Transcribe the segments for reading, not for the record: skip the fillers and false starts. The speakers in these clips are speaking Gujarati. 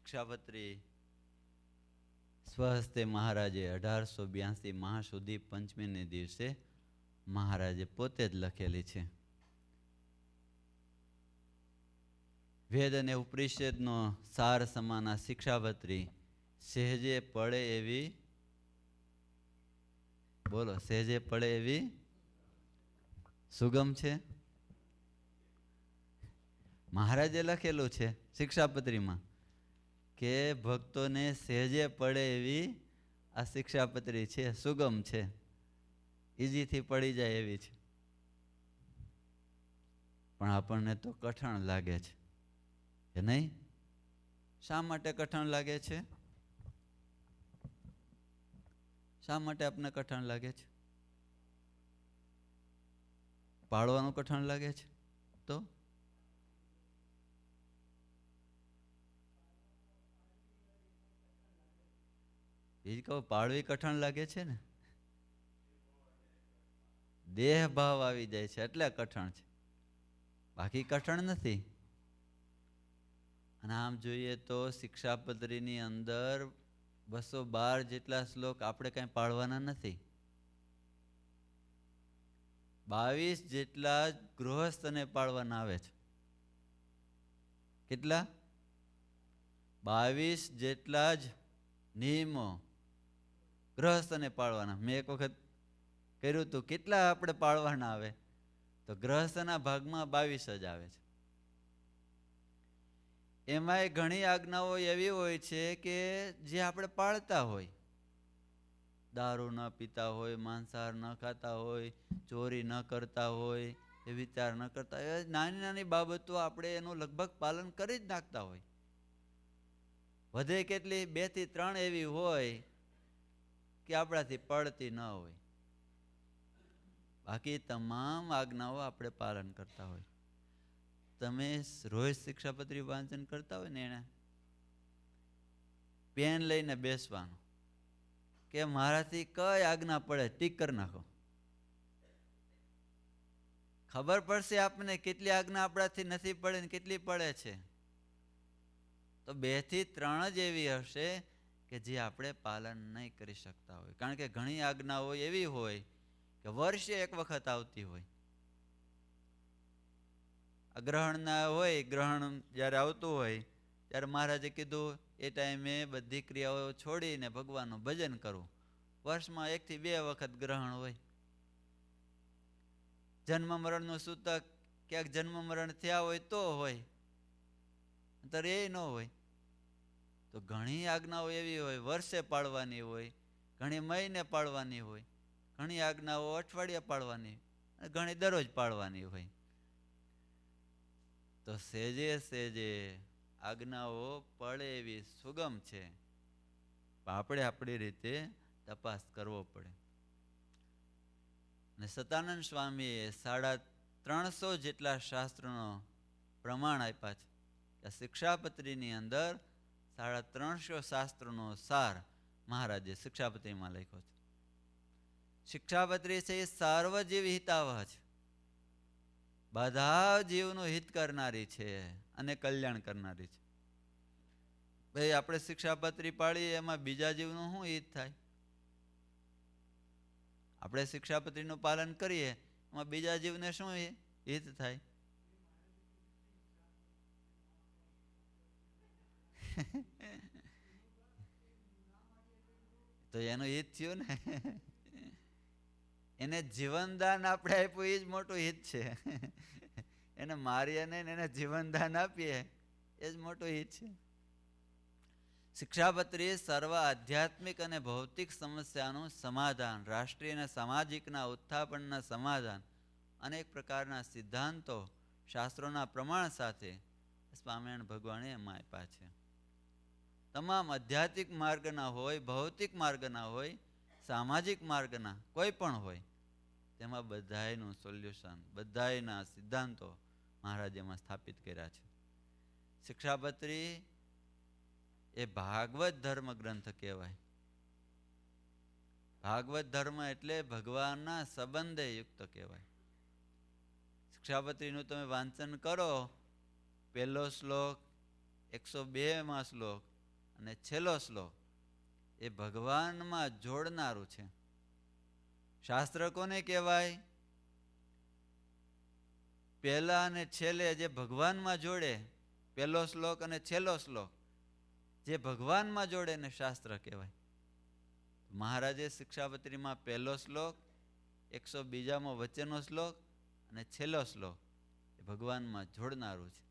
શિક્ષાપત્રી સ્વહસ્તે મહારાજે 1882 મહા સુધી પંચમીને દિવસે મહારાજે પોતે જ લખેલી છે. વેદ અને ઉપનિષદનો સાર સમાન આ શિક્ષાપત્રી સહેજે પડે એવી, બોલો, સહેજે પડે એવી સુગમ છે. મહારાજે લખેલું છે શિક્ષાપત્રીમાં કે ભક્તોને સહેજે પડે એવી આ શિક્ષાપત્રી છે, સુગમ છે, ઈજીથી પડી જાય એવી છે. પણ આપણને તો કઠણ લાગે છે, કે નહીં? શા માટે કઠણ લાગે છે? શા માટે આપને કઠણ લાગે છે? પાળવાનું કઠણ લાગે છે? તો એ કહું, પાળવી કઠણ લાગે છે ને, દેહ ભાવ આવી જાય છે એટલે કઠણ છે, બાકી કઠણ નથી. અને આમ જોઈએ તો શિક્ષાપત્રીની અંદર 212 જેટલા શ્લોક આપણે કઈ પાળવાના નથી. 22 જેટલા ગૃહસ્થને પાળવાના આવે છે. કેટલા? 22 જેટલા જ નિયમો ગૃહસ્થને પાળવાના. મેં એક વખત કર્યું હતું, કેટલા આપણે પાળવાના આવે? તો ગૃહસ્થના ભાગમાં 22 જ આવે છે. એમાંય ઘણી આજ્ઞાઓ એવી હોય છે કે જે આપણે પાળતા હોય. દારૂ ન પીતા હોય, માંસાહાર ન ખાતા હોય, ચોરી ન કરતા હોય, એ વિચાર ન કરતા હોય, નાની નાની બાબતો આપણે એનું લગભગ પાલન કરી જ નાખતા હોય. વધે કેટલી? 2 થી 3 એવી હોય કે આપણાથી પડતી ન હોય. બાકી તમામ આજ્ઞાઓ આપણે પાલન કરતા હોય. તમે રોજ શિક્ષાપત્રી વાંચન કરતા હોય ને, એને પેન લઈને બેસવાનું કે મારાથી કઈ આજ્ઞા પડે ટીક કરી નાખો. ખબર પડશે આપને કેટલી આજ્ઞા આપણાથી નથી પડે ને કેટલી પડે છે. તો 2 થી 3 જ એવી હશે કે જે આપણે પાલન નહીં કરી શકતા હોય. કારણ કે ઘણી આજ્ઞાઓ એવી હોય કે વર્ષે એક વખત આવતી હોય. ગ્રહણના હોય, ગ્રહણ જ્યારે આવતું હોય ત્યારે મહારાજે કીધું એ ટાઈમે બધી ક્રિયાઓ છોડીને ભગવાનનું ભજન કરવું. વર્ષમાં 1 થી 2 વખત ગ્રહણ હોય. જન્મ મરણનું સૂતક ક્યાંક જન્મ મરણ થયા હોય તો હોય, ત્યારે એ ન હોય. તો ઘણી આજ્ઞાઓ એવી હોય વર્ષે પાળવાની હોય, ઘણી મહિને પાળવાની હોય, ઘણી આજ્ઞાઓ અઠવાડિયે પાળવાની, અને ઘણી દરરોજ પાળવાની હોય. તો સહેજે સહેજે આજ્ઞાઓ પડે એવી સુગમ છે, આપણે આપણી રીતે તપાસ કરવો પડે. અને સતાનંદ સ્વામીએ 350 જેટલા શાસ્ત્રોનો પ્રમાણ આપ્યા છે. આ શિક્ષાપત્રીની અંદર 350 શાસ્ત્રોનો સાર મહારાજે શિક્ષાપત્રીમાં લખ્યો છે. શિક્ષાપત્રી છે એ સર્વજીવ હિતાવહ છે, બધા જીવનું હિત કરનારી છે અને કલ્યાણ કરનારી છે. ભાઈ, આપણે શિક્ષાપત્રી પાડીએ એમાં બીજા જીવનું શું હિત થાય? આપણે શિક્ષાપત્રીનું પાલન કરીએ એમાં બીજા જીવને શું હિત થાય? તો એનું હિત થયું ને. એને જીવનદાન આપણે આપ્યું એ જ મોટું હિત છે. એને મારીએ નહીં, એને જીવનદાન આપીએ એ જ મોટું હિત છે. શિક્ષાપત્રી સર્વ આધ્યાત્મિક અને ભૌતિક સમસ્યાનું સમાધાન, રાષ્ટ્રીય અને સામાજિકના ઉત્થાપનના સમાધાન, અનેક પ્રકારના સિદ્ધાંતો શાસ્ત્રોના પ્રમાણ સાથે સ્વામિનારાયણ ભગવાને એમાં આપ્યા છે. તમામ આધ્યાત્મિક માર્ગના હોય, ભૌતિક માર્ગના હોય, સામાજિક માર્ગના કોઈ પણ હોય, તેમાં બધાયનું સોલ્યુશન, બધાયના સિદ્ધાંતો મહારાજે એમાં સ્થાપિત કર્યા છે. શિક્ષાપત્રી એ ભાગવત ધર્મ ગ્રંથ કહેવાય. ભાગવત ધર્મ એટલે ભગવાનના સંબંધે યુક્ત કહેવાય. શિક્ષાપત્રીનું તમે વાંચન કરો, પહેલો શ્લોક 102માં શ્લોક અને છેલ્લો શ્લોક એ ભગવાનમાં જોડનારું છે. શાસ્ત્ર કોને કહેવાય? પહેલા અને છેલ્લે જે ભગવાનમાં જોડે, પહેલો શ્લોક અને છેલ્લો શ્લોક જે ભગવાનમાં જોડે ને શાસ્ત્ર કહેવાય. મહારાજે શિક્ષાપત્રીમાં પહેલો શ્લોક, 102માં વચ્ચેનો શ્લોક અને છેલ્લો શ્લોક એ ભગવાનમાં જોડનારું છે.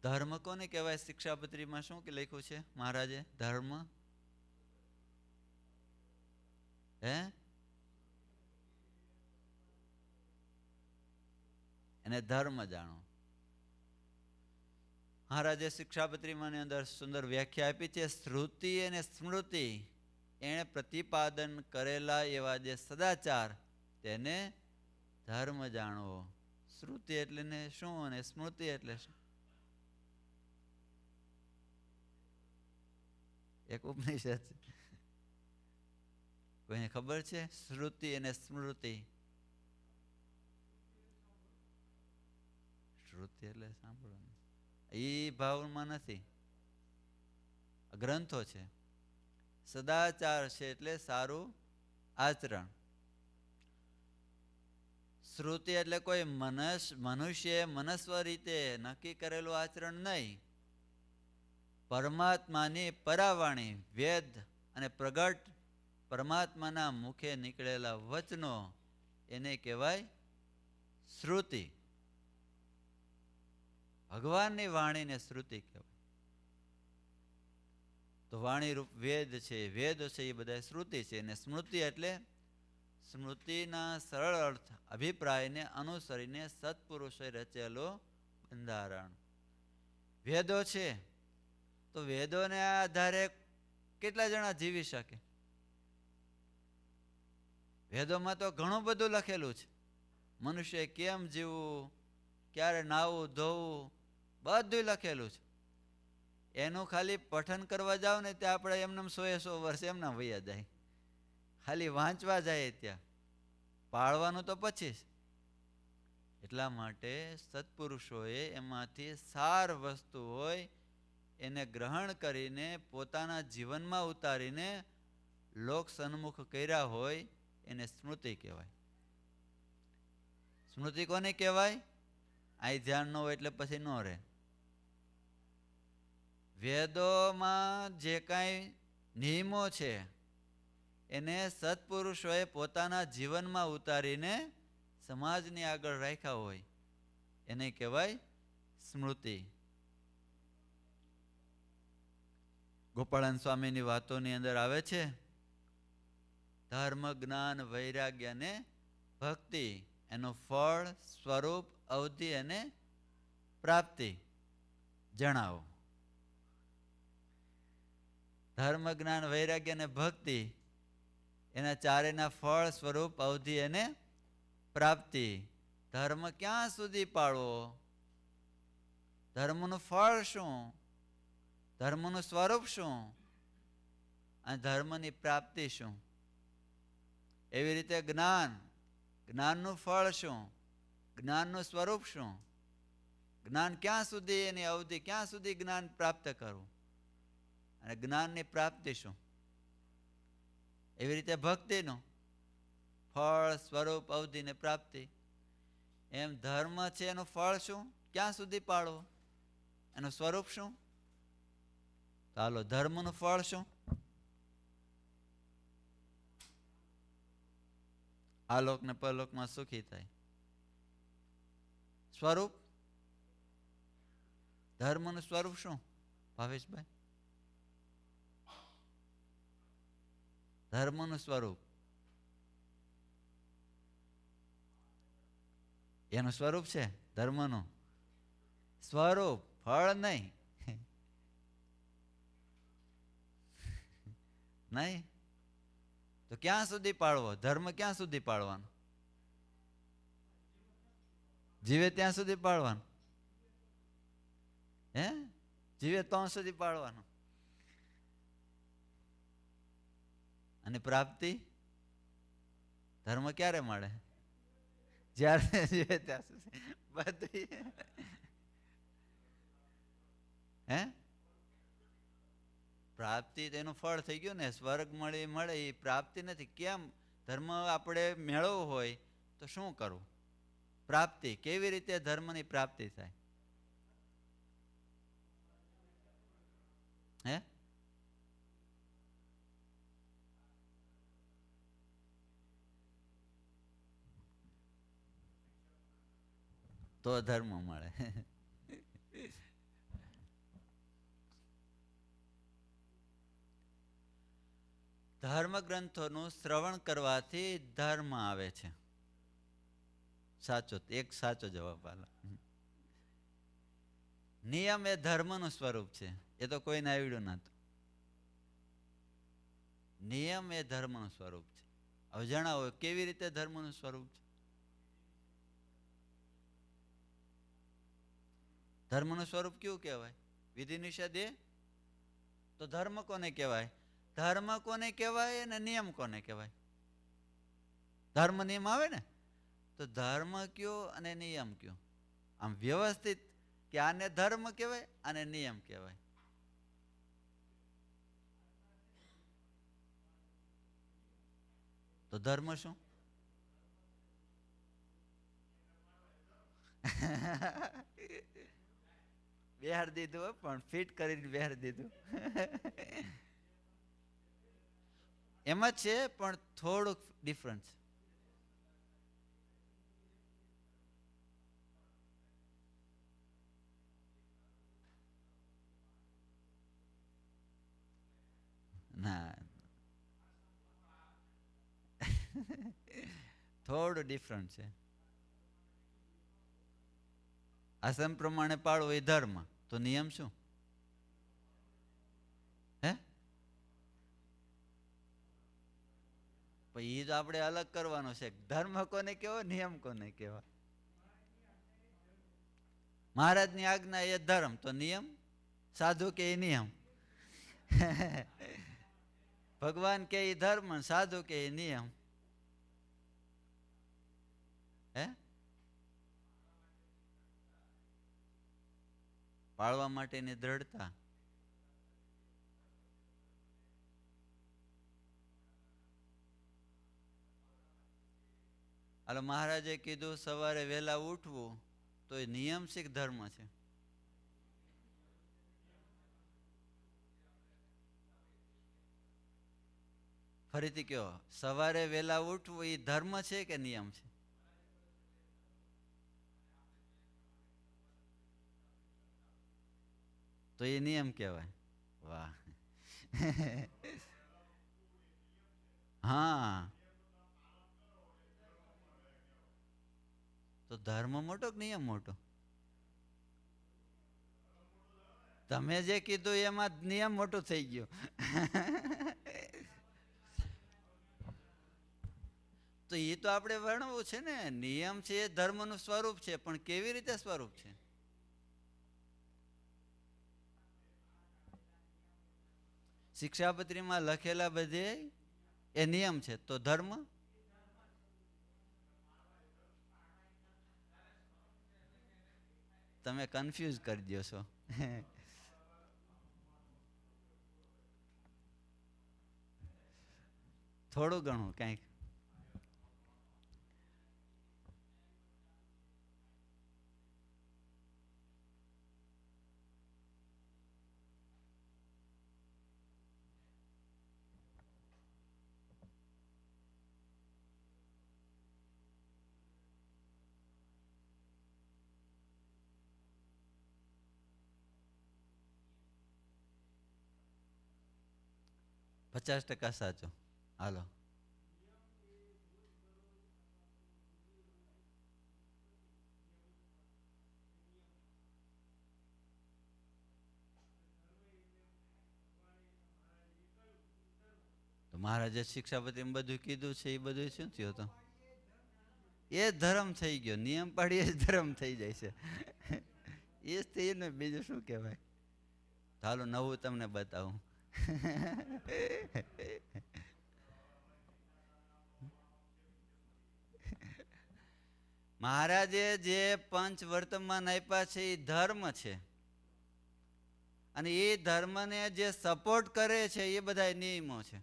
ધર્મ કોને કહેવાય? શિક્ષાપત્રીમાં શું લખ્યું છે મહારાજે? ધર્મ એને ધર્મ જાણો. મહારાજે શિક્ષાપત્રીમાં અંદર સુંદર વ્યાખ્યા આપી છે. શ્રુતિ અને સ્મૃતિ એણે પ્રતિપાદન કરેલા એવા જે સદાચાર તેને ધર્મ જાણવો. શ્રુતિ એટલે ને શું અને સ્મૃતિ એટલે શું? એક ઉપનિષદ છે. કોઈને ખબર છે? શ્રુતિ અને સ્મૃતિ. શ્રુતિ એટલે સાંભળવાનું, એ ભાવમાં નથી. ગ્રંથો છે. સદાચાર છે એટલે સારું આચરણ. શ્રુતિ એટલે કોઈ મનુષ્ય મનસ્વ રીતે નક્કી કરેલું આચરણ નહીં. પરમાત્માની પરાવાણી, વેદ અને પ્રગટ પરમાત્માના મુખે નીકળેલા વચનો એને કહેવાય શ્રુતિ. ભગવાનની વાણીને શ્રુતિ કહેવાય. તો વાણી રૂપ વેદ છે, વેદ છે, એ બધા શ્રુતિ છે. અને સ્મૃતિ એટલે સ્મૃતિના સરળ અર્થ અભિપ્રાયને અનુસરીને સત્પુરુષોએ રચેલો બંધારણ. વેદો છે તો વેદોને આધારે કેટલા જણા જીવી શકે? વેદોમાં તો ઘણું બધું લખેલું છે. મનુષ્ય કેમ જીવવું, ક્યારે નાવું ધોવું, બધું લખેલું છે. એનું ખાલી પઠન કરવા જાવ ને ત્યાં આપણે એમને 100 વર્ષ એમના વૈયા જાય. ખાલી વાંચવા જાય ત્યાં, પાળવાનું તો પછી જ. એટલા માટે સત્પુરુષોએ એમાંથી સાર વસ્તુ હોય એને ગ્રહણ કરીને પોતાના જીવનમાં ઉતારીને લોક સન્મુખ કર્યા હોય એને સ્મૃતિ કહેવાય. સ્મૃતિ કોને કહેવાય? અહીં ધ્યાન ન હોય એટલે પછી ન રહે. વેદોમાં જે કાંઈ નિયમો છે એને સત્પુરુષોએ પોતાના જીવનમાં ઉતારીને સમાજની આગળ રાખ્યા હોય એને કહેવાય સ્મૃતિ. ગોપાળાન સ્વામીની વાતોની અંદર આવે છે, ધર્મ, જ્ઞાન, વૈરાગ્ય અને ભક્તિ એનું ફળ, સ્વરૂપ, અવધિ અને પ્રાપ્તિ જણાવો. ધર્મ, જ્ઞાન, વૈરાગ્ય અને ભક્તિ એના ચારેના ફળ, સ્વરૂપ, અવધિ અને પ્રાપ્તિ. ધર્મ ક્યાં સુધી પાળવો? ધર્મનું ફળ શું? ધર્મનું સ્વરૂપ શું? અને ધર્મની પ્રાપ્તિ શું? એવી રીતે જ્ઞાન, જ્ઞાનનું ફળ શું? જ્ઞાનનું સ્વરૂપ શું? જ્ઞાન ક્યાં સુધી, એની અવધિ ક્યાં સુધી જ્ઞાન પ્રાપ્ત કરવું, અને જ્ઞાનની પ્રાપ્તિ શું? એવી રીતે ભક્તિનું ફળ, સ્વરૂપ, અવધિ ને પ્રાપ્તિ. એમ ધર્મ છે એનું ફળ શું? ક્યાં સુધી પાળવો? એનું સ્વરૂપ શું? ચાલો, ધર્મનું ફળ શું? આલોક ને પરલોકમાં સુખી થાય. સ્વરૂપ, ધર્મનું સ્વરૂપ શું ભાવેશભાઈ? ધર્મનું સ્વરૂપ, એનું સ્વરૂપ છે ધર્મનું સ્વરૂપ, ફળ નહીં. નહીં તો ક્યાં સુધી પાળવો? ધર્મ ક્યાં સુધી પાળવાનો? જીવે ત્યાં સુધી પાળવાનું. હે, જીવે ત્યાં સુધી પાળવાનું. અને પ્રાપ્તિ, ધર્મ ક્યારે મળે? જ્યારે જીવે ત્યાં સુધી. બધી હે? પ્રાપ્તિ તેનું ફળ થઈ ગયું ને. સ્વર્ગ મળે એ પ્રાપ્તિ નથી. કેમ? ધર્મ આપણે મેળવવો હોય તો શું કરવું? પ્રાપ્તિ. કેવી રીતે ધર્મની પ્રાપ્તિ થાય? હે? તો ધર્મ મળે. ધર્મ ગ્રંથોનું શ્રવણ કરવાથી ધર્મ આવે છે. સાચો, એક સાચો જવાબ આલો. નિયમ એ ધર્મનું સ્વરૂપ છે. એ તો કોઈને આવડ્યું નતું. નિયમ એ ધર્મનું સ્વરૂપ છે. હવે જણાવો કેવી રીતે ધર્મનું સ્વરૂપ છે? ધર્મનું સ્વરૂપ કેવું કહેવાય? વિધિ નિષેધ એ તો ધર્મ કોને કહેવાય? ધર્મ કોને કહેવાય અને નિયમ કોને કહેવાય? ધર્મ નિયમ આવે ને, તો ધર્મ કયો અને નિયમ કયો? આમ વ્યવસ્થિત કે આને ધર્મ કહેવાય આને નિયમ કહેવાય. તો ધર્મ શું? બિહાર દીધું પણ ફિટ કરીને બિહાર દીધું. એમ જ છે પણ થોડુંક ડિફરન્સ. ના, થોડું ડિફરન્ટ છે. આશ્રમ પ્રમાણે પાળવું એ ધર્મ. તો નિયમ શું? હે? એ તો આપણે અલગ કરવાનો છે. ધર્મ કોને કેવો, નિયમ કોને કેવા? મહારાજની આજ્ઞા એ ધર્મ, તો નિયમ સાધુ કે એ નિયમ. ભગવાન કે એ ધર્મ, સાધુ કે એ નિયમ. હે? પાળવા માટેની દ્રઢતા. હાલો, મહારાજે કીધું સવારે વહેલા ઉઠવું, તો એ નિયમ છે કે ધર્મ છે? ફરીથી કયો, સવારે વહેલા ઉઠવું એ ધર્મ છે કે નિયમ છે? તો એ નિયમ કહેવાય. વાહ. હા, તો ધર્મ મોટો કે નિયમ મોટો? તમે જે કીધું એમાં નિયમ મોટો થઈ ગયો. તો એ તો આપણે વર્ણવું છે ને. નિયમ છે એ ધર્મનું સ્વરૂપ છે, પણ કેવી રીતે સ્વરૂપ છે? શિક્ષાપત્રીમાં લખેલા બધે એ નિયમ છે, તો ધર્મ? તમે કન્ફ્યુઝ કરી દો છો. થોડું ઘણું કંઈક. %50 સાચું. હાલો. તો મહારાજે શિક્ષાપત્રીમાં બધું કીધું છે, એ બધું શું થયું હતું? એ ધર્મ થઈ ગયો. નિયમ પાડીએ ધર્મ થઈ જાય છે. એ જ થઈ ને, બીજું શું કહેવાય? હાલો, નવું તમને બતાવું. મહારાજે જે પંચ વર્તમાન આપ્યા છે એ ધર્મ છે. અને એ ધર્મને જે સપોર્ટ કરે છે એ બધા નિયમો છે.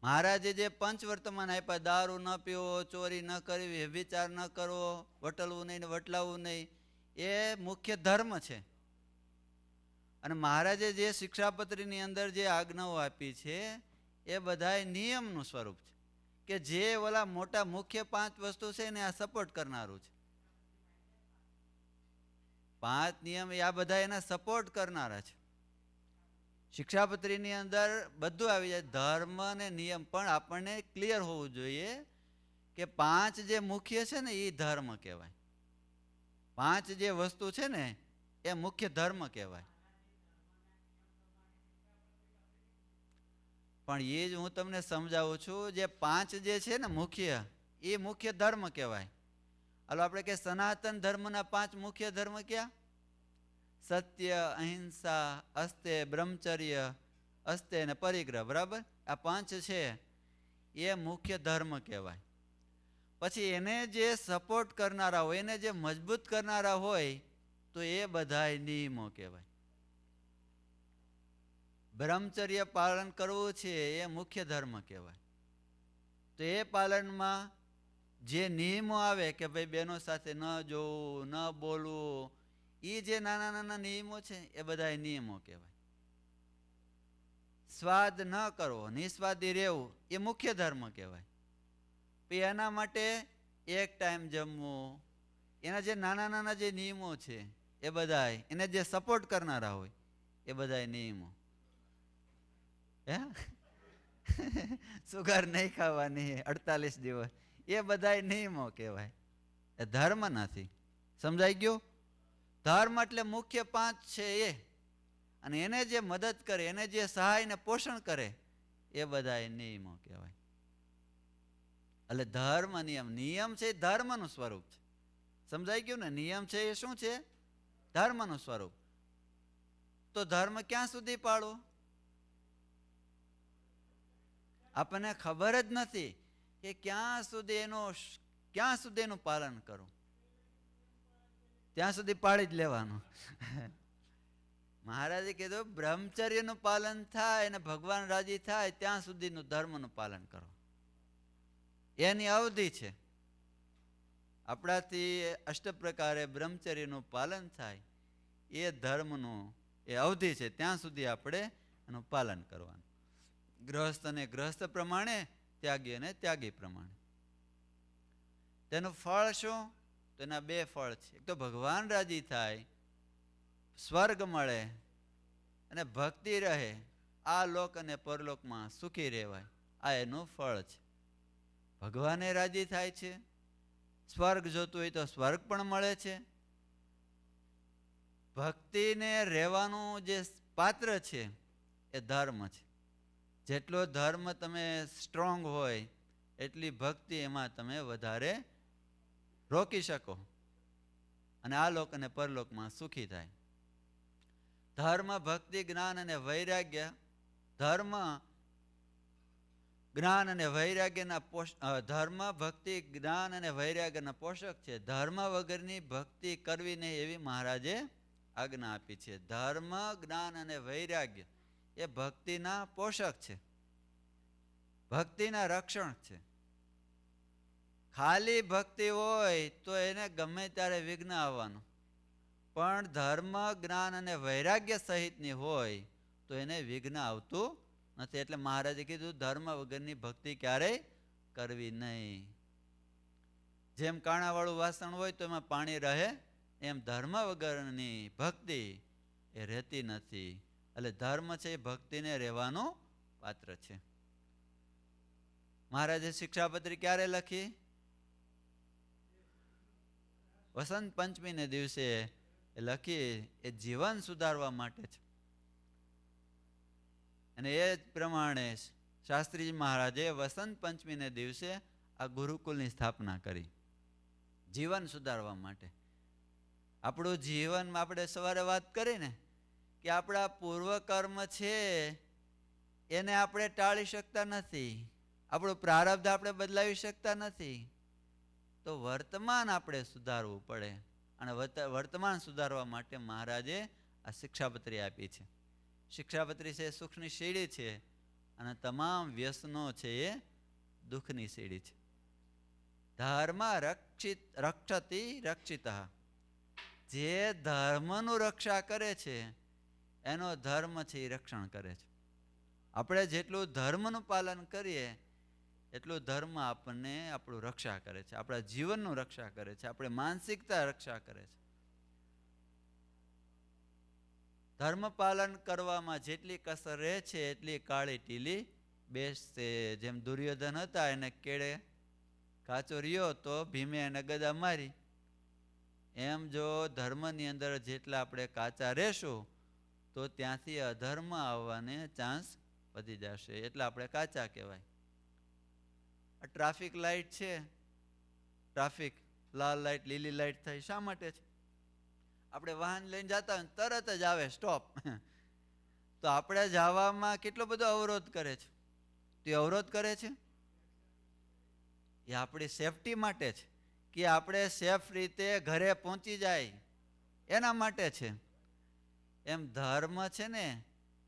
મહારાજે જે પંચવર્તમાન આપ્યા, દારૂ ન પીવો, ચોરી ન કરવી, વિચાર ન કરવો, વટલવું નહીં ને વટલાવવું નહીં, એ મુખ્ય ધર્મ છે. અને મહારાજે જે શિક્ષાપત્રીની અંદર જે આજ્ઞાઓ આપી છે એ બધા નિયમનું સ્વરૂપ છે, કે જે ઓલા મોટા મુખ્ય 5 વસ્તુ છે ને આ સપોર્ટ કરનારું છે. 5 નિયમ એ આ બધા એના સપોર્ટ કરનારા છે. શિક્ષાપત્રીની અંદર બધું આવી જાય, ધર્મ અને નિયમ. પણ આપણને ક્લિયર હોવું જોઈએ કે 5 જે મુખ્ય છે ને એ ધર્મ કહેવાય. 5 જે વસ્તુ છે ને એ મુખ્ય ધર્મ કહેવાય. પણ એ જ હું તમને સમજાવું છું, જે 5 જે છે ને મુખ્ય, એ મુખ્ય ધર્મ કહેવાય. હાલો આપણે કે સનાતન ધર્મના 5 મુખ્ય ધર્મ ક્યાં? સત્ય, અહિંસા, અસ્તે, બ્રહ્મચર્ય, અસ્તે ને પરિગ્રહ. બરાબર? આ 5 છે એ મુખ્ય ધર્મ કહેવાય. પછી એને જે સપોર્ટ કરનારા હોય, એને જે મજબૂત કરનારા હોય, તો એ બધાય નિયમો કહેવાય. બ્રહ્મચર્ય પાલન કરવું છે એ મુખ્ય ધર્મ કહેવાય. તો એ પાલનમાં જે નિયમો આવે કે ભાઈ બહેનો સાથે ન જોવું, ન બોલવું, એ જે નાના નાના નિયમો છે એ બધા નિયમો કહેવાય. સ્વાદ ન કરવો, નિસ્વાદી રહેવું, એ મુખ્ય ધર્મ કહેવાય. એના માટે એક ટાઈમ જમવું, એના જે નાના નાના જે નિયમો છે એ બધા, એને જે સપોર્ટ કરનારા હોય એ બધા નિયમો. હે સુગર નહીં ખાવાની 48 દિવસ, એ બધા નિયમો કહેવાય. એ ધર્મ નથી. સમજાઈ ગયું? ધર્મ એટલે મુખ્ય 5 છે એ, અને એને જે મદદ કરે, એને જે સહાય ને પોષણ કરે, એ બધા નિયમો કહેવાય. એટલે ધર્મ નિયમ, નિયમ છે એ ધર્મનું સ્વરૂપ છે. સમજાઈ ગયું ને? નિયમ છે એ શું છે? ધર્મનું સ્વરૂપ. તો ધર્મ ક્યાં સુધી પાળવો? આપણને ખબર જ નથી કે ક્યાં સુધી એનું પાલન કરવું. ત્યાં સુધી પાળી જ લેવાનું. મહારાજે કીધું બ્રહ્મચર્યનું પાલન થાય અને ભગવાન રાજી થાય ત્યાં સુધીનું ધર્મનું પાલન કરો. એની અવધિ છે. આપણાથી અષ્ટ પ્રકારે બ્રહ્મચર્યનું પાલન થાય એ ધર્મનું એ અવધિ છે, ત્યાં સુધી આપણે એનું પાલન કરવાનું. ગ્રહસ્થ અને ગ્રહસ્થ પ્રમાણે, ત્યાગી અને ત્યાગી પ્રમાણે. તેનું ફળ શું? તો એના 2 ફળ છે. એક તો ભગવાન રાજી થાય, સ્વર્ગ મળે અને ભક્તિ રહે, આ લોક અને પરલોકમાં સુખી રહેવાય. આ એનું ફળ છે. ભગવાને રાજી થાય છે, સ્વર્ગ જોતું હોય તો સ્વર્ગ પણ મળે છે. ભક્તિને રહેવાનું જે પાત્ર છે એ ધર્મ છે. જેટલો ધર્મ તમે સ્ટ્રોંગ હોય એટલી ભક્તિ એમાં તમે વધારે રોકી શકો અને આ લોક અને પરલોકમાં સુખી થાય. ધર્મ, ભક્તિ, જ્ઞાન અને વૈરાગ્ય. ધર્મ, જ્ઞાન અને વૈરાગ્યના ધર્મ, ભક્તિ, જ્ઞાન અને વૈરાગ્યના પોષક છે. ધર્મ વગરની ભક્તિ કરવી નહીં એવી મહારાજે આજ્ઞા આપી છે. ધર્મ, જ્ઞાન અને વૈરાગ્ય એ ભક્તિના પોષક છે, ભક્તિના રક્ષણ છે. ખાલી ભક્તિ હોય તો એને ગમે ત્યારે વિઘ્ન આવવાનું, પણ ધર્મ, જ્ઞાન અને વૈરાગ્ય સહિતની હોય તો એને વિઘ્ન આવતું નથી. એટલે મહારાજે કીધું ધર્મ વગરની ભક્તિ ક્યારેય કરવી નહીં. જેમ કાણાવાળું વાસણ હોય તો એમાં પાણી રહે, એમ ધર્મ વગરની ભક્તિ એ રહેતી નથી. એટલે ધર્મ છે એ ભક્તિને રહેવાનું પાત્ર છે. મહારાજે શિક્ષાપત્રી ક્યારે લખી? વસંત પંચમીને દિવસે લખી. એ જીવન સુધારવા માટે છે. અને એ જ પ્રમાણે શાસ્ત્રીજી મહારાજે વસંત પંચમીને દિવસે આ ગુરુકુલની સ્થાપના કરી, જીવન સુધારવા માટે. આપણું જીવન, આપણે સવારે વાત કરી ને કે આપણા પૂર્વકર્મ છે એને આપણે ટાળી શકતા નથી, આપણું પ્રારબ્ધ આપણે બદલાવી શકતા નથી. તો વર્તમાન આપણે સુધારવું પડે, અને વર્તમાન સુધારવા માટે મહારાજે આ શિક્ષાપત્રી આપી છે. શિક્ષાપત્રી છે એ સુખની સીડી છે અને તમામ વ્યસનો છે એ દુઃખની સીડી છે. ધર્મ રક્ષતી રક્ષિત, જે ધર્મનું રક્ષા કરે છે એનો ધર્મ છે એ રક્ષણ કરે છે. આપણે જેટલું ધર્મનું પાલન કરીએ એટલું ધર્મ આપણને આપણું રક્ષા કરે છે, આપણા જીવનનું રક્ષા કરે છે, આપણી માનસિકતા રક્ષા કરે છે. ધર્મ પાલન કરવામાં જેટલી કસર રહે છે એટલી કાળી ટીલી બેસશે. જેમ દુર્યોધન હતા, એને કેળે કાચો રહ્યો તો ભીમે એને ગદા મારી, એમ જો ધર્મની અંદર જેટલા આપણે કાચા રહેશું તો ત્યાંથી અધર્મ આવવાને ચાન્સ વધી જશે, એટલે આપણે કાચા કહેવાય. ટ્રાફિક લાઇટ છે, ટ્રાફિક લાલ લાઇટ લીલી લાઇટ થાય શા માટે છે? આપણે વાહન લઈને જતા હોય તરત જ આવે સ્ટોપ, તો આપણે જવામાં કેટલો બધો અવરોધ કરે છે. તે અવરોધ કરે છે એ આપણી સેફટી માટે છે, કે આપણે સેફ રીતે ઘરે પહોંચી જાય એના માટે છે. એમ ધર્મ છે ને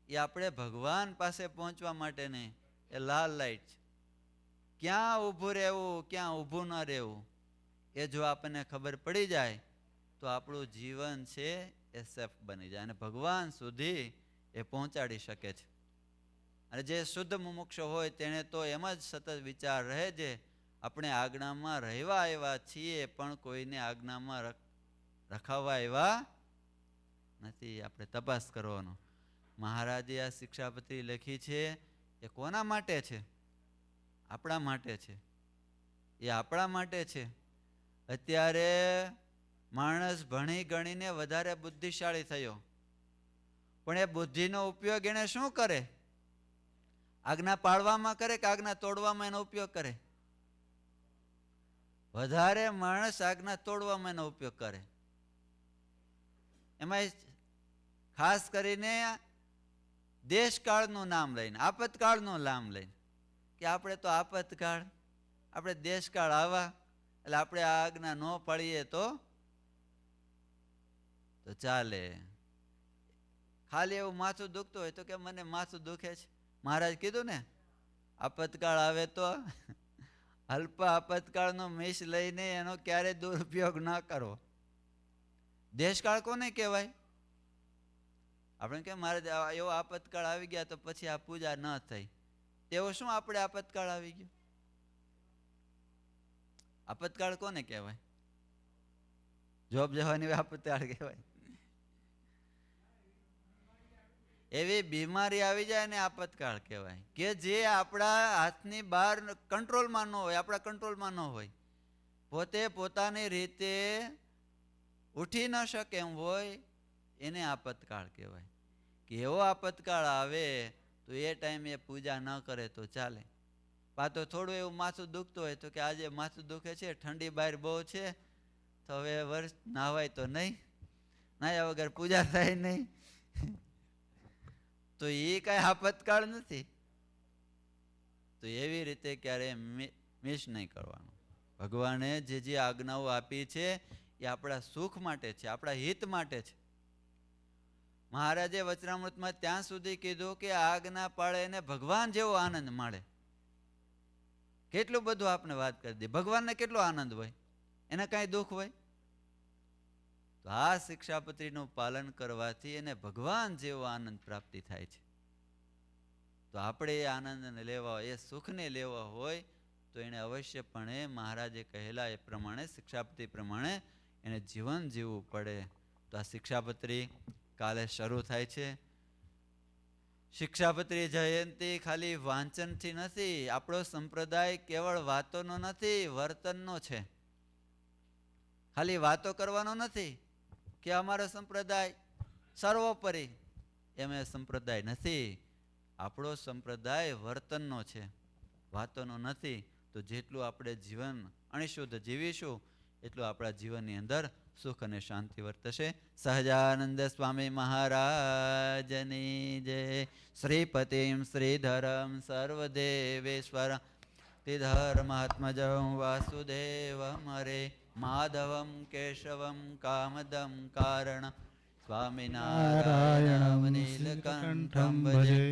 એ આપણે ભગવાન પાસે પહોંચવા માટે નહીં, એ લાલ લાઈટ છે. ક્યાં ઊભું રહેવું ક્યાં ઊભું ન રહેવું એ જો આપણને ખબર પડી જાય તો આપણું જીવન છે એ સેફ બની જાય અને ભગવાન સુધી એ પહોંચાડી શકે છે. અને જે શુદ્ધ મુમુક્ષ હોય તેને તો એમ જ સતત વિચાર રહે છે, આપણે આજ્ઞામાં રહેવા આવ્યા છીએ પણ કોઈને આજ્ઞામાં રખાવવા આવ્યા નથી. આપણે તપાસ કરવાનો. મહારાજે આ શિક્ષાપત્રી લખી છે એ કોના માટે છે? આપણા માટે છે. એ આપણા માટે છે. અત્યારે માણસ ભણી ગણીને વધારે બુદ્ધિશાળી થયો, પણ એ બુદ્ધિનો ઉપયોગ એને શું કરે? આજ્ઞા પાળવામાં કરે કે આજ્ઞા તોડવામાં એનો ઉપયોગ કરે? વધારે માણસ આજ્ઞા તોડવામાં એનો ઉપયોગ કરે. એમાં ખાસ કરીને દેશકાળનું નામ લઈને, આપતકાળનું નામ લઈને, કે આપણે તો આપતકાળ, આપણે દેશકાળ આવા, એટલે આપણે આ આજ્ઞા ન પાળીએ તો ચાલે. ખાલી એવું માથું દુખતું હોય તો કે મને માથું દુખે છે. મહારાજ કીધું ને, આપતકાળ આવે તો અલ્પ આપતકાળનો મિશ લઈને એનો ક્યારેય દુરુપયોગ ના કરવો. દેશકાળ કોને કહેવાય? આપણે કે મારે એવો આપતકાળ આવી ગયા તો પછી આ પૂજા ન થઈ, તેવો શું આપણે આપતકાળ આવી ગયો? આપતકાળ કોને કહેવાય? જોબ જવાની આપતકાળ કહેવાય. એવી બીમારી આવી જાય ને આપતકાળ કહેવાય, કે જે આપણા હાથની બહાર કંટ્રોલમાં ન હોય, આપણા કંટ્રોલમાં ન હોય, પોતે પોતાની રીતે ઉઠી ન શકે એમ હોય, એને આપતકાળ કહેવાય. કે એવો આપતકાળ આવે તો એ ટાઈમે પૂજા ન કરે તો ચાલે. પાછો થોડું એવું માથું દુખતું હોય તો કે આજે માથું દુખે છે, ઠંડી બહાર બહુ છે, તો હવે વર્ષ નાવાય તો નહીં, નાયા વગર પૂજા થાય નહીં, તો એ કાંઈ આપતકાળ નથી. તો એવી રીતે ક્યારે મિસ નહીં કરવાનું. ભગવાને જે આજ્ઞાઓ આપી છે એ આપણા સુખ માટે છે, આપણા હિત માટે છે. મહારાજે વચનામૃતમાં ત્યાં સુધી કીધું કે આજ્ઞા પાળે એને ભગવાન જેવો આનંદ મળે. કેટલું બધું આપણે વાત કરી દે, ભગવાનને કેટલો આનંદ હોય, એને કાંઈ દુઃખ હોય? તો આ શિક્ષાપત્રીનું પાલન કરવાથી એને ભગવાન જેવો આનંદ પ્રાપ્તિ થાય છે. તો આપણે એ આનંદને લેવા, એ સુખને લેવા હોય તો એને અવશ્યપણે મહારાજે કહેલા એ પ્રમાણે, શિક્ષાપત્રી પ્રમાણે એને જીવન જીવવું પડે. તો આ શિક્ષાપત્રી કાલે શરૂ થાય છે. શિક્ષાપત્રી જયંતી ખાલી વાંચનથી નથી. આપણો સંપ્રદાય કેવળ વાતોનો નથી, વર્તનનો છે. ખાલી વાતો કરવાનો નથી કે અમારો સંપ્રદાય સર્વોપરી, એમ એ સંપ્રદાય નથી. આપણો સંપ્રદાય વર્તનનો છે, વાતોનો નથી. તો જેટલું આપણે જીવન અણિશુદ્ધ જીવીશું એટલું આપણા જીવનની અંદર સુખ અને શાંતિ વર્તશે. સહજાનંદ સ્વામી મહારાજની જય. શ્રીપતિમ શ્રીધરમ સર્વદેવેશ્વર ધર્માત્મજં વાસુદેવ હરે માધવમ કેશવમ કામદમ કારણ સ્વામિનારાયણમ નીલકંઠમ ભજે